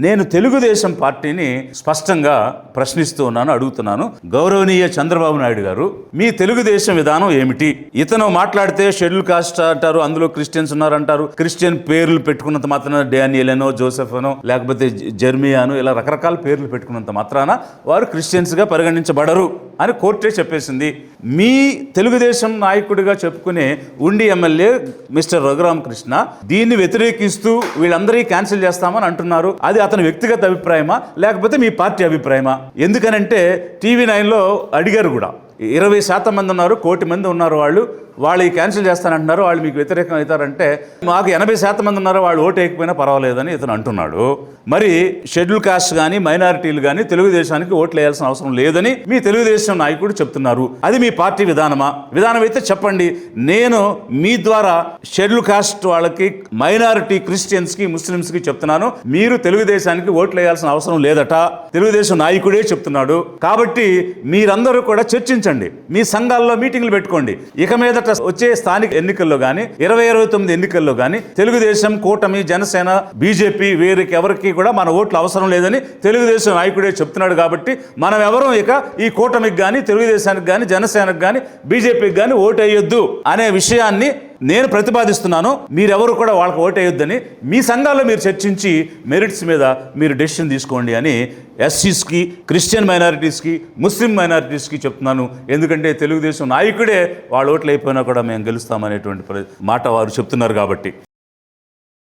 నేను తెలుగుదేశం పార్టీని స్పష్టంగా ప్రశ్నిస్తూ ఉన్నాను, అడుగుతున్నాను. గౌరవనీయ చంద్రబాబు నాయుడు గారు, మీ తెలుగుదేశం విధానం ఏమిటి? ఇతను మాట్లాడితే షెడ్యూల్ కాస్ట్ అంటారు, అందులో క్రిస్టియన్స్ ఉన్నారంటారు. క్రిస్టియన్ పేర్లు పెట్టుకున్నంత మాత్రాన డానియల్ అనో, జోసెఫ్ అనో, లేకపోతే జెర్మియాను, ఇలా రకరకాల పేర్లు పెట్టుకున్నంత మాత్రాన వారు క్రిస్టియన్స్గా పరిగణించబడరు అని కోర్టే చెప్పేసింది. మీ తెలుగుదేశం నాయకుడిగా చెప్పుకునే ఉండి ఎమ్మెల్యే మిస్టర్ రఘురామకృష్ణ దీన్ని వ్యతిరేకిస్తూ వీళ్ళందరికీ క్యాన్సిల్ చేస్తామని అంటున్నారు. అది అతని వ్యక్తిగత అభిప్రాయమా లేకపోతే మీ పార్టీ అభిప్రాయమా? ఎందుకనంటే TV9లో అడిగారు కూడా, 20% మంది ఉన్నారు, 1 కోటి మంది ఉన్నారు, వాళ్ళు క్యాన్సిల్ చేస్తానంటున్నారు, వాళ్ళు మీకు వ్యతిరేకం అవుతారంటే మాకు 80% మంది ఉన్నారు, వాళ్ళు ఓటు వేయకపోయినా పర్వాలేదని ఇతను అంటున్నాడు. మరి షెడ్యూల్ కాస్ట్ కానీ మైనారిటీలు కానీ తెలుగుదేశానికి ఓట్లు వేయాల్సిన అవసరం లేదని మీ తెలుగుదేశం నాయకుడు చెప్తున్నారు. అది మీ పార్టీ విధానమా? విధానం అయితే చెప్పండి. నేను మీ ద్వారా షెడ్యూల్ కాస్ట్ వాళ్ళకి, మైనారిటీ క్రిస్టియన్స్కి, ముస్లిమ్స్కి చెప్తున్నాను, మీరు తెలుగుదేశానికి ఓట్లు వేయాల్సిన అవసరం లేదట తెలుగుదేశం నాయకుడే చెప్తున్నాడు. కాబట్టి మీరందరూ కూడా చర్చించండి, మీ సంఘాల్లో మీటింగ్లు పెట్టుకోండి. ఇక మీద వచ్చే స్థానిక ఎన్నికల్లో కానీ 2029 ఎన్నికల్లో కానీ తెలుగుదేశం, కూటమి, జనసేన, బీజేపీ వీరికి ఎవరికి కూడా మన ఓట్లు అవసరం లేదని తెలుగుదేశం నాయకుడే చెప్తున్నాడు. కాబట్టి మనం ఎవరూ ఇక ఈ కూటమికి కానీ, తెలుగుదేశానికి కానీ, జనసేనకు కానీ, బీజేపీకి కానీ ఓటు వేయొద్దు అనే విషయాన్ని నేను ప్రతిపాదిస్తున్నాను. మీరెవరు కూడా వాళ్ళకి ఓటు వేయొద్దని మీ సంఘాల్లో మీరు చర్చించి మెరిట్స్ మీద మీరు డెసిషన్ తీసుకోండి అని ఎస్సీస్కి, క్రిస్టియన్ మైనారిటీస్కి, ముస్లిం మైనారిటీస్కి చెప్తున్నాను. ఎందుకంటే తెలుగుదేశం నాయకుడే వాళ్ళ ఓట్లు అయిపోయినా కూడా మేము గెలుస్తామనేటువంటి మాట వారు చెప్తున్నారు కాబట్టి.